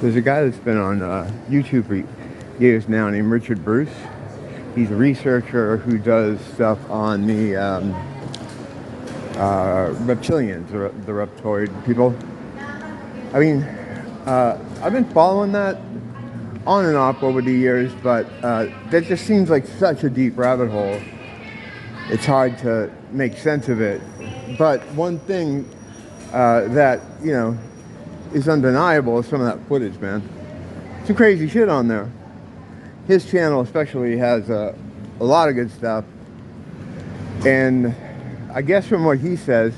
There's a guy that's been on YouTube for years now named Richard Bruce. He's a researcher who does stuff on the reptilians, the reptoid people. I mean, I've been following that on and off over the years, but that just seems like such a deep rabbit hole. It's hard to make sense of it. But one thing that, you know, is undeniable is some of that footage, man. Some crazy shit on there. His channel especially has a lot of good stuff. And I guess from what he says,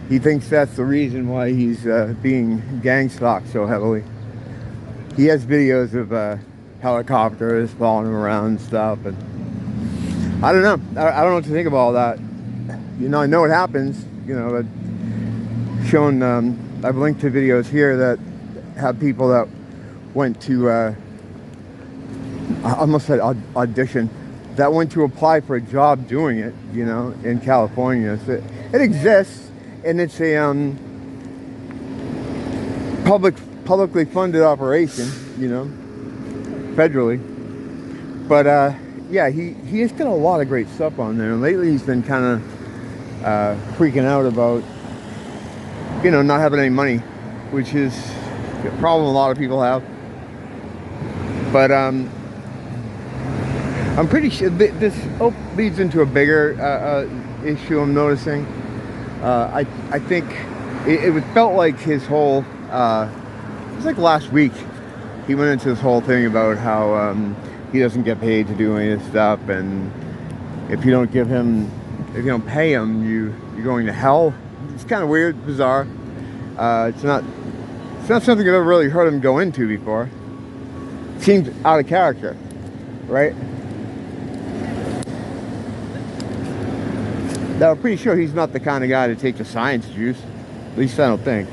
he thinks that's the reason why he's being gang stalked so heavily. He has videos of helicopters following him around and stuff. And I don't know. I don't know what to think of all that. You know, I know it happens. You know, I've shown, I've linked to videos here that have people that went to, I almost said audition, that went to apply for a job doing it, you know, in California. So it exists, and it's a publicly funded operation, you know, federally. But yeah, he has got a lot of great stuff on there. And lately he's been kind of freaking out about, you know, not having any money, which is a problem a lot of people have. But I'm pretty sure this leads into a bigger issue I'm noticing. I think it felt like his whole, it was like last week, he went into this whole thing about how he doesn't get paid to do any of this stuff, and if you don't give him, if you don't pay him, you're going to hell. It's kind of weird, bizarre. It's not something I've ever really heard him go into before. It seems out of character, right? Now, I'm pretty sure he's not the kind of guy to take the science juice. At least I don't think.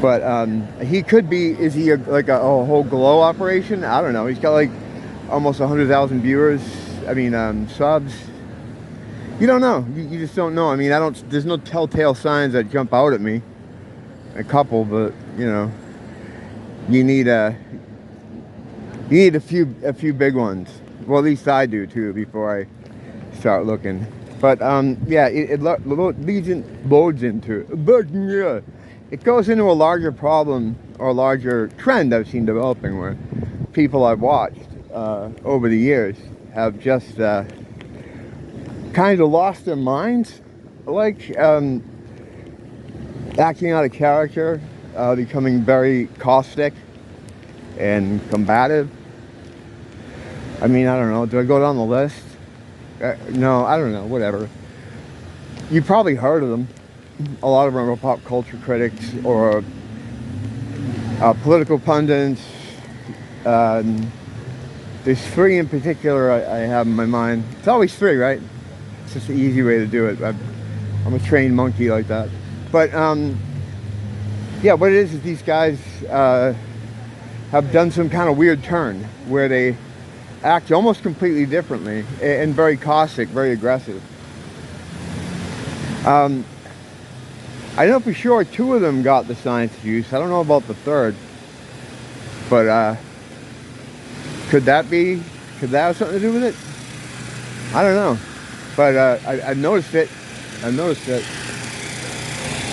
But he could be. Is he like a whole glow operation? I don't know. He's got like almost 100,000 viewers. I mean, subs. You don't know. You just don't know. I mean, there's no telltale signs that jump out at me. A couple, but you know, you need a few big ones. Well, at least I do too before I start looking. But yeah, it loads into it. It goes into a larger problem or a larger trend I've seen developing, where people I've watched over the years have just kind of lost their minds, like acting out of character, becoming very caustic and combative. I mean, I don't know. Do I go down the list? No, I don't know. Whatever. You probably heard of them. A lot of them are pop culture critics or political pundits. There's three in particular I have in my mind. It's always three, right? It's just the easy way to do it. I'm a trained monkey like that. But yeah, what it is these guys have done some kind of weird turn where they act almost completely differently and very caustic, very aggressive. I know for sure two of them got the science juice. I don't know about the third, but could that have something to do with it? I don't know, but I noticed it.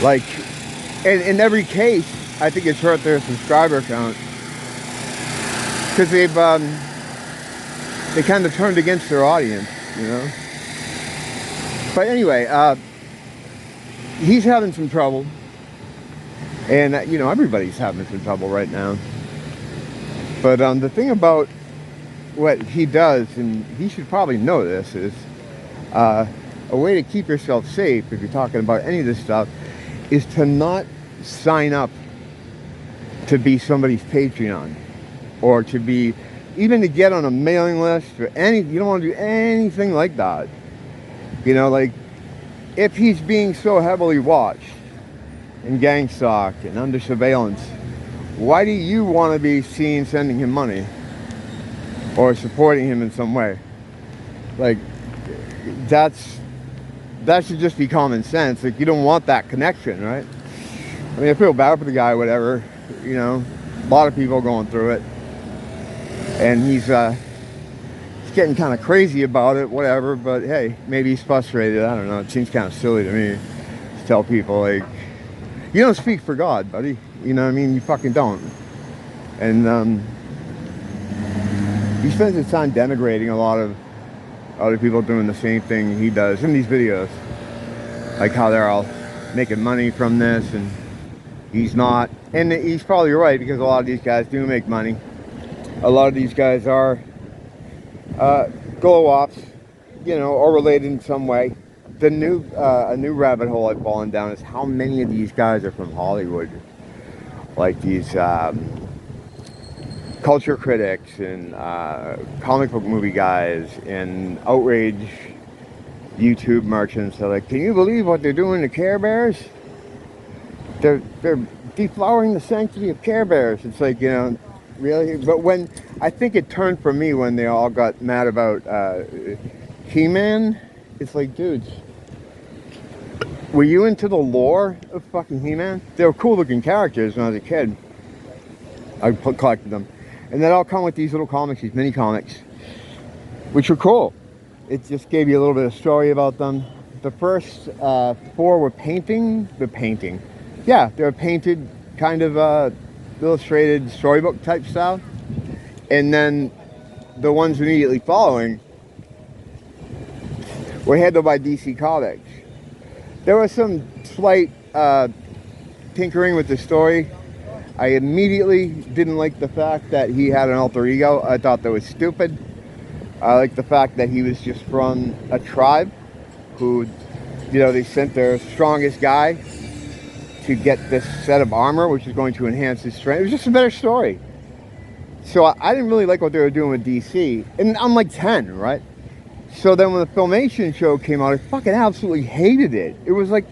Like, in every case, I think it's hurt their subscriber count, because they kind of turned against their audience, you know. But anyway, he's having some trouble, and you know, everybody's having some trouble right now. But the thing about what he does, and he should probably know this, is a way to keep yourself safe if you're talking about any of this stuff is to not sign up to be somebody's Patreon, or to be, even to get on a mailing list or you don't want to do anything like that. You know, like, if he's being so heavily watched and gang stalked and under surveillance, why do you want to be seen sending him money or supporting him in some way? Like, that should just be common sense. Like, you don't want that connection, right? I mean, I feel bad for the guy, whatever, you know. lot of people going through it, and he's getting kind of crazy about it, whatever. But hey, maybe he's frustrated. I don't know. It seems kind of silly to me to tell people, like, you don't speak for God, buddy. You know what I mean? You fucking don't. And he spends his time denigrating a lot of other people doing the same thing he does in these videos, like how they're all making money from this, and he's not. And he's probably right, because a lot of these guys do make money. A lot of these guys are glow ops, you know, or related in some way. A new rabbit hole I've fallen down is how many of these guys are from Hollywood, like these culture critics and comic book movie guys and outrage YouTube merchants. They're like, can you believe what they're doing to Care Bears? They're deflowering the sanctity of Care Bears. It's like, you know, really? But when, I think it turned for me when they all got mad about He-Man. It's like, dudes, were you into the lore of fucking He-Man? They were cool looking characters when I was a kid. I collected them. And they'd all come with these little comics, these mini comics, which were cool. It just gave you a little bit of story about them. The first 4 were painting. Yeah, they were painted, kind of illustrated storybook type style. And then the ones immediately following were handled by DC Comics. There was some slight tinkering with the story. I immediately didn't like the fact that he had an alter ego. I thought that was stupid. I like the fact that he was just from a tribe who, you know, they sent their strongest guy to get this set of armor, which is going to enhance his strength. It was just a better story. So I didn't really like what they were doing with DC. And I'm like 10, right? So then when the Filmation show came out, I fucking absolutely hated it. It was like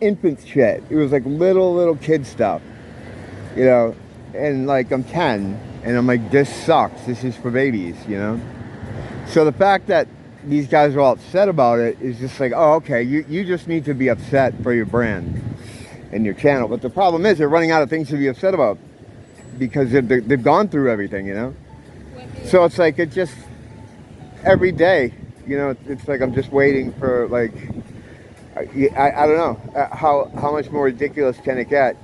infant shit. It was like little kid stuff, you know. And like, I'm 10, and I'm like, this sucks. This is for babies, you know. So the fact that these guys are all upset about it is just like, oh, okay, you just need to be upset for your brand and your channel. But the problem is they're running out of things to be upset about, because they've gone through everything, you know. So it's like, it just, every day, you know, it's like I'm just waiting for, like, I don't know, how much more ridiculous can it get?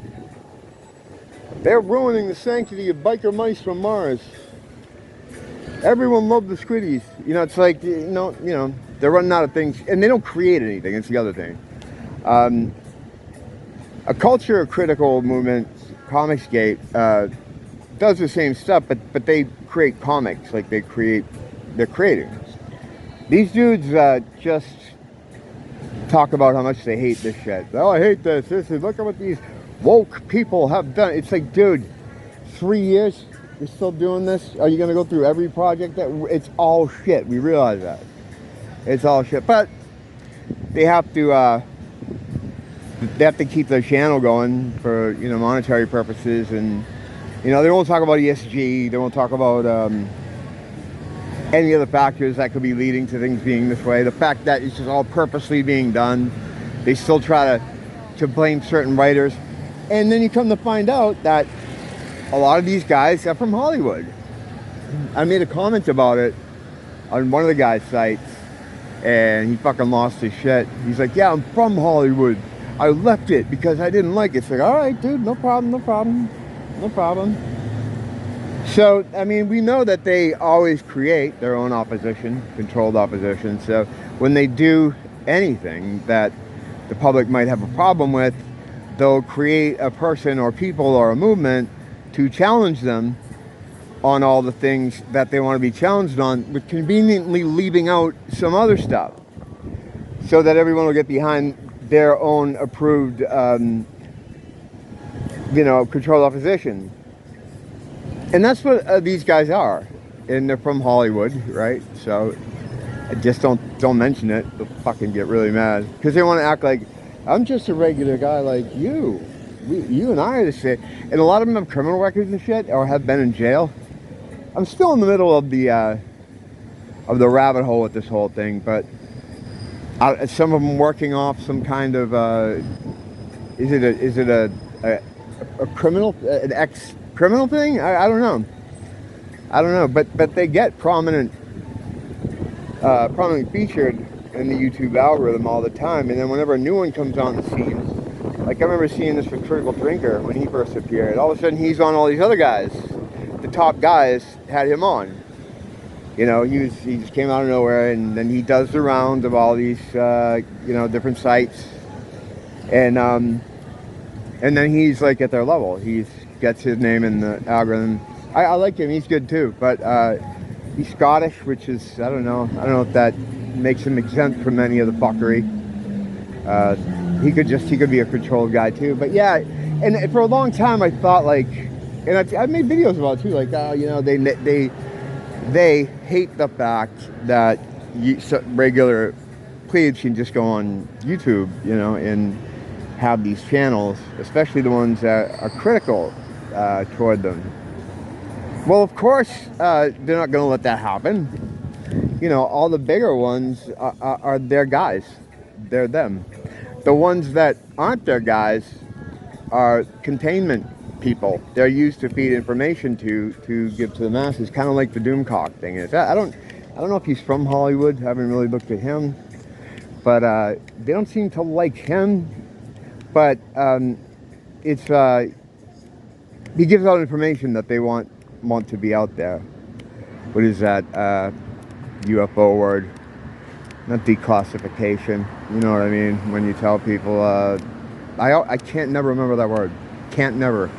They're ruining the sanctity of biker mice from Mars. Everyone loved the Squiddies. You know, it's like, you know, they're running out of things, and they don't create anything. It's the other thing. A culture critical movement, Comicsgate, does the same stuff, but they create comics. Like, they're creating. These dudes just talk about how much they hate this shit. Oh, I hate this. Look at what these woke people have done. It's like, dude, 3 years, you're still doing this? Are you going to go through every project? It's all shit. We realize that. It's all shit. But they have to keep their channel going for, you know, monetary purposes. And, you know, they won't talk about ESG. They won't talk about any other factors that could be leading to things being this way. The fact that it's just all purposely being done. They still try to blame certain writers. And then you come to find out that a lot of these guys are from Hollywood. I made a comment about it on one of the guys' sites, and he fucking lost his shit. He's like, yeah, I'm from Hollywood. I left it because I didn't like it. It's like, all right, dude, no problem. So, I mean, we know that they always create their own opposition, controlled opposition. So when they do anything that the public might have a problem with, they'll create a person or people or a movement to challenge them on all the things that they want to be challenged on, but conveniently leaving out some other stuff, so that everyone will get behind their own approved, you know, controlled opposition. And that's what these guys are, and they're from Hollywood, right? So just don't mention it. They'll fucking get really mad, because they want to act like I'm just a regular guy like you. You and I are the same. And a lot of them have criminal records and shit, or have been in jail. I'm still in the middle of the rabbit hole with this whole thing, but some of them working off some kind of is it a a criminal, an ex-criminal thing. I don't know. I don't know, but they get prominently featured in the YouTube algorithm all the time, and then whenever a new one comes on the scene, like I remember seeing this with Critical Drinker when he first appeared. All of a sudden, he's on all these other guys. The top guys had him on. You know, he just came out of nowhere, and then he does the rounds of all these, you know, different sites, and then he's like at their level. He gets his name in the algorithm. I like him. He's good too, but he's Scottish, which is I don't know if that makes him exempt from any of the fuckery. He could be a controlled guy too. But yeah, and for a long time I thought like, and I made videos about it too, like you know, they hate the fact that regular plebes can just go on YouTube, you know, and have these channels, especially the ones that are critical toward them. Well, of course, they're not going to let that happen. You know, all the bigger ones are their guys. They're them. The ones that aren't their guys are containment people. They're used to feed information to give to the masses, kind of like the Doomcock thing is. I don't know if he's from Hollywood. I haven't really looked at him, but they don't seem to like him. But it's he gives out information that they want to be out there. What is that UFO word? Not declassification. You know what I mean? When you tell people, I can't never remember that word. Can't never.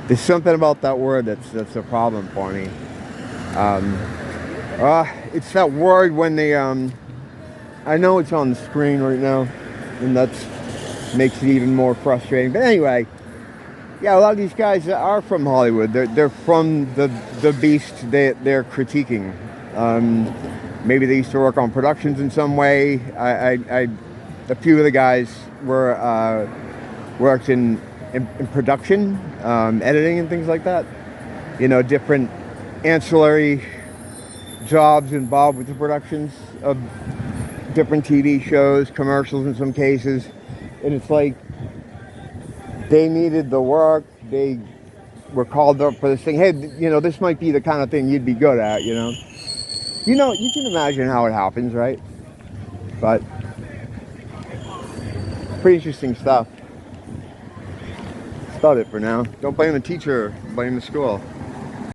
There's something about that word that's a problem for me. It's that word when they I know it's on the screen right now, and that makes it even more frustrating. But anyway, yeah, a lot of these guys are from Hollywood. They're from the beast they're critiquing. Maybe they used to work on productions in some way. A few of the guys worked in production, editing and things like that. You know, different ancillary jobs involved with the productions of different TV shows, commercials in some cases. And it's like they needed the work. They were called up for this thing. Hey, you know, this might be the kind of thing you'd be good at, you know. You know, you can imagine how it happens, right? But pretty interesting stuff. That's about it for now. Don't blame the teacher, blame the school.